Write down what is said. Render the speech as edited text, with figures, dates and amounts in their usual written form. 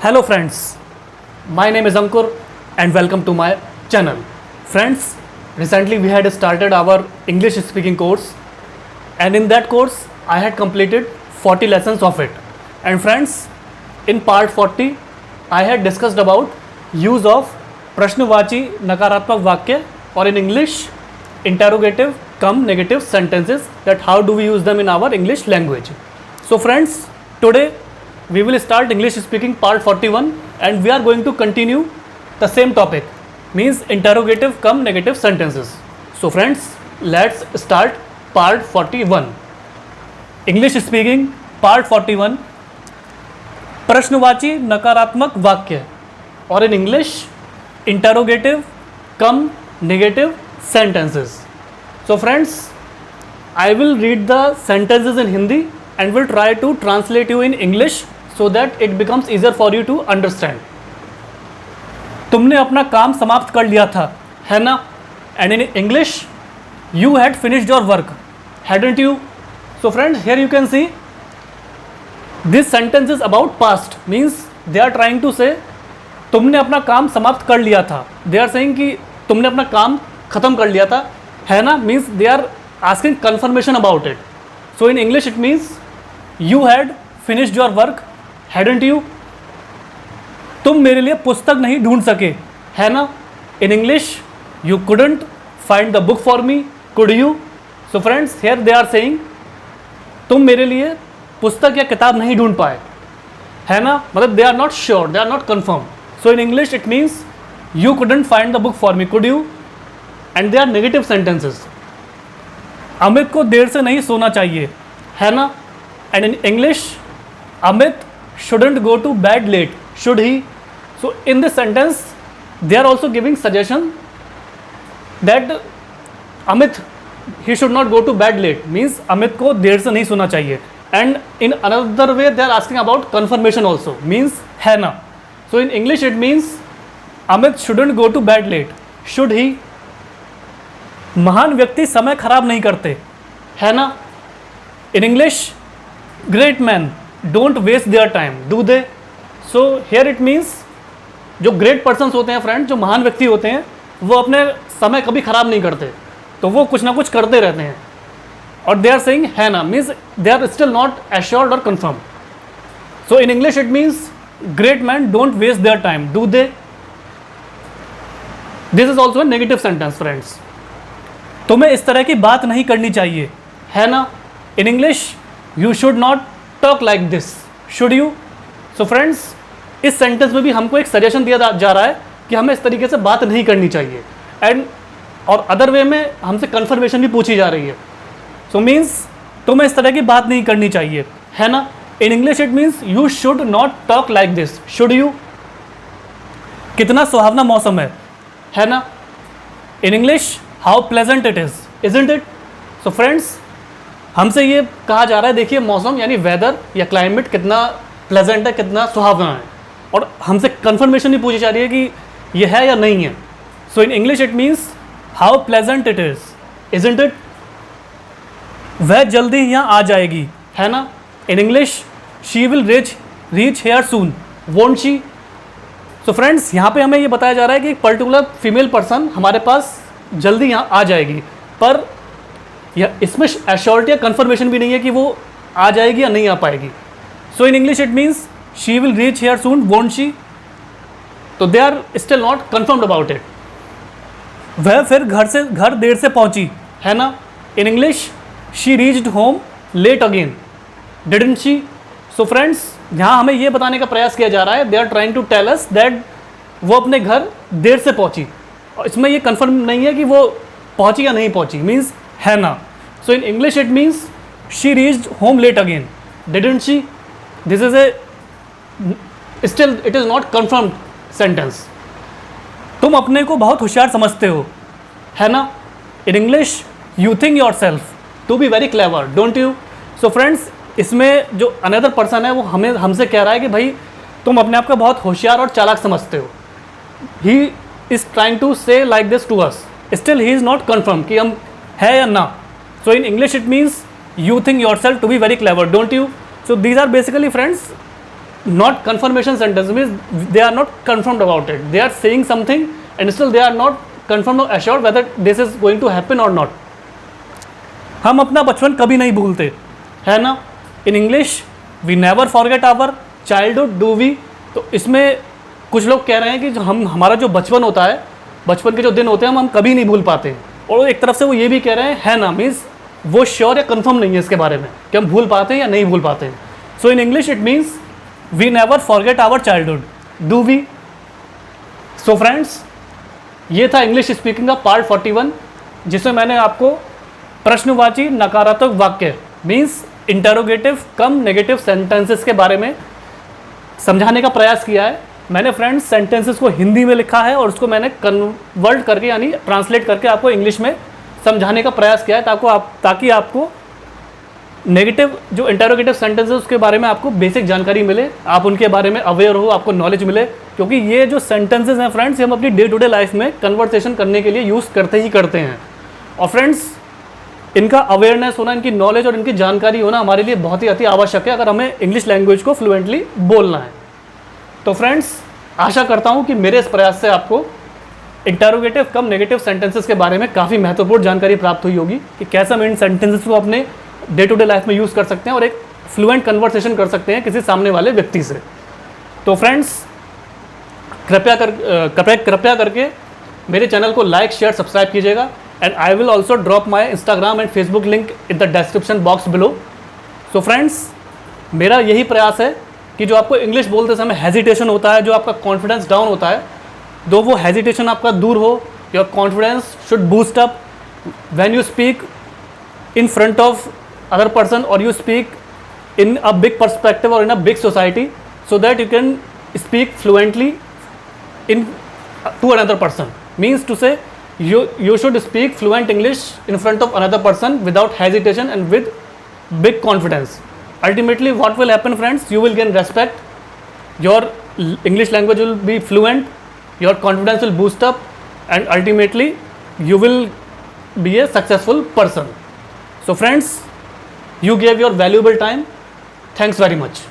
Hello friends, my name is Ankur and welcome to my channel. Friends, recently we had started our English speaking course, and in that course I had completed 40 lessons of it. And friends, in part 40 I had discussed about use of प्रश्नवाची नकारात्मक वाक्य or in English interrogative cum negative sentences, that how do we use them in our English language. So friends, today we will start English speaking part 41 and we are going to continue the same topic, means interrogative cum negative sentences. So friends, let's start part 41. English speaking part 41, प्रश्नवाची नकारात्मक वाक्य और in English interrogative cum negative sentences. So friends, I will read the sentences in Hindi and will try to translate you in English so that it becomes easier for you to understand. तुमने अपना काम समाप्त कर लिया था, है ना? And in English, you had finished your work, hadn't you? So friends, here you can see this sentence is about past, means they are trying to say तुमने अपना काम समाप्त कर लिया था. They are saying कि तुमने अपना काम खत्म कर लिया था, है ना? Means they are asking confirmation about it. So in English it means you had finished your work, hadn't you? तुम मेरे लिए पुस्तक नहीं ढूंढ सके, है ना? In English, you couldn't find the book for me, could you? So friends, here they are saying तुम मेरे लिए पुस्तक या किताब नहीं ढूंढ पाए, है ना? मतलब they are not sure, they are not confirmed. So in English it means you couldn't find the book for me, could you? And they are negative sentences. Amit को देर से नहीं सोना चाहिए, है ना? And in English, Amit shouldn't go to bed late, should he? So in this sentence, they are also giving suggestion that Amit, he should not go to bed late, means Amit को देर से नहीं सोना चाहिए. And in another way, they are asking about confirmation also, means है ना? So in English it means Amit shouldn't go to bed late, should he? महान व्यक्ति समय खराब नहीं करते, है ना? In English, great men don't waste their time, do they? So here it means जो great persons होते हैं फ्रेंड, जो महान व्यक्ति होते हैं, वो अपने समय कभी खराब नहीं करते, तो वो कुछ ना कुछ करते रहते हैं. और they are saying है ना, means they are still not assured or confirmed. So in English it means great men don't waste their time, do they? This is also a negative sentence friends. तुम्हें इस तरह की बात नहीं करनी चाहिए, है ना? In English, you should not talk like this, should you? So friends, इस सेंटेंस में भी हमको एक सजेशन दिया जा रहा है कि हमें इस तरीके से बात नहीं करनी चाहिए. एंड और अदर वे में हमसे कन्फर्मेशन भी पूछी जा रही है. सो मीन्स तुम्हें इस तरह की बात नहीं करनी चाहिए, है ना? In English it means you should not talk like this, should you? कितना सुहावना मौसम है ना? In English, how pleasant it is, isn't it? So friends, हमसे ये कहा जा रहा है, देखिए मौसम यानी वेदर या क्लाइमेट कितना प्लेजेंट है, कितना सुहावना है, और हमसे कंफर्मेशन भी पूछी जा रही है कि ये है या नहीं है. So in English it means how pleasant it is, isn't it? वह जल्दी यहाँ आ जाएगी, है ना? In English, she will reach here soon, won't she? So friends, यहाँ पे हमें ये बताया जा रहा है कि एक पर्टिकुलर फीमेल पर्सन हमारे पास जल्दी यहाँ आ जाएगी, पर या इसमें एश्योरिटी या कन्फर्मेशन भी नहीं है कि वो आ जाएगी या नहीं आ पाएगी. So in English it means she will reach here soon, won't she? तो they are still not confirmed about it. वह फिर घर देर से पहुंची, है ना? In English, she reached home late again, didn't she? So friends, यहाँ हमें ये बताने का प्रयास किया जा रहा है, they are trying to tell us that वो अपने घर देर से पहुंची, और इसमें ये कन्फर्म नहीं है कि वो पहुंची या नहीं पहुंची, मीन्स है ना? So in English it means she reached home late again, didn't she? This is a still it is not confirmed sentence. तुम अपने को बहुत होशियार समझते हो, है ना? In English, you think yourself to be very clever, don't you? So friends, इसमें जो अनदर पर्सन है वो हमसे कह रहा है कि भाई तुम अपने आप को बहुत होशियार और चालाक समझते हो. He is trying to say like this to us, still he is not confirm कि हम है या ना. So in English it means you think yourself to be very clever, don't you? So these are basically, friends, not confirmation sentence means they are not confirmed about it. They are saying something and still they are not confirmed or assured whether this is going to happen or not. हम अपना बचपन कभी नहीं भूलते, है ना. In English we never forget our childhood, do we. तो इसमें कुछ लोग कह रहे हैं कि जो हमारा जो बचपन होता है, बचपन के जो दिन होते हैं हम कभी नहीं भूल पाते. और एक तरफ से वो ये भी कह रहे हैं, है ना, मीन्स वो श्योर या कंफर्म नहीं है इसके बारे में कि हम भूल पाते हैं या नहीं भूल पाते हैं. So in English it means we never forget our childhood, do we. So friends, ये था इंग्लिश स्पीकिंग का पार्ट 41, जिसमें मैंने आपको प्रश्नवाची नकारात्मक वाक्य मीन्स इंटरोगेटिव कम नेगेटिव सेंटेंसेस के बारे में समझाने का प्रयास किया है. मैंने फ्रेंड्स सेंटेंसेस को हिंदी में लिखा है और उसको मैंने कन्वर्ट करके यानी ट्रांसलेट करके आपको इंग्लिश में समझाने का प्रयास किया है, ताकि आपको नेगेटिव जो इंटरोगेटिव सेंटेंसेस उसके बारे में आपको बेसिक जानकारी मिले, आप उनके बारे में अवेयर हो, आपको नॉलेज मिले. क्योंकि ये जो सेंटेंसेस हैं फ्रेंड्स, ये हम अपनी डे टू डे लाइफ में कन्वर्सेशन करने के लिए यूज़ करते ही करते हैं. और फ्रेंड्स, इनका अवेयरनेस होना, इनकी नॉलेज और इनकी जानकारी होना हमारे लिए बहुत ही अति आवश्यक है अगर हमें इंग्लिश लैंग्वेज को फ्लुएंटली बोलना है. तो फ्रेंड्स, आशा करता हूँ कि मेरे इस प्रयास से आपको इंटरोगेटिव कम नेगेटिव सेंटेंसेस के बारे में काफ़ी महत्वपूर्ण जानकारी प्राप्त हुई होगी कि कैसे हम इन सेंटेंसेस को अपने डे टू डे लाइफ में यूज़ कर सकते हैं और एक फ्लुएंट कन्वर्सेशन कर सकते हैं किसी सामने वाले व्यक्ति से. तो फ्रेंड्स, कृपया करके मेरे चैनल को लाइक, शेयर, सब्सक्राइब कीजिएगा. And I will also drop my Instagram and Facebook link in the description box below. So friends, मेरा यही प्रयास है कि जो आपको इंग्लिश बोलते समय हेजिटेशन होता है, जो आपका कॉन्फिडेंस डाउन होता है, दो वो हेजिटेशन आपका दूर हो. Your confidence should boost up when you speak in front of other person or you speak in a big perspective or in a big society, so that you can speak fluently in to another person. Means to say you should speak fluent English in front of another person without hesitation and with big confidence. Ultimately what will happen friends, you will gain respect, your English language will be fluent, your confidence will boost up, and ultimately you will be a successful person. So friends, you gave your valuable time. Thanks very much.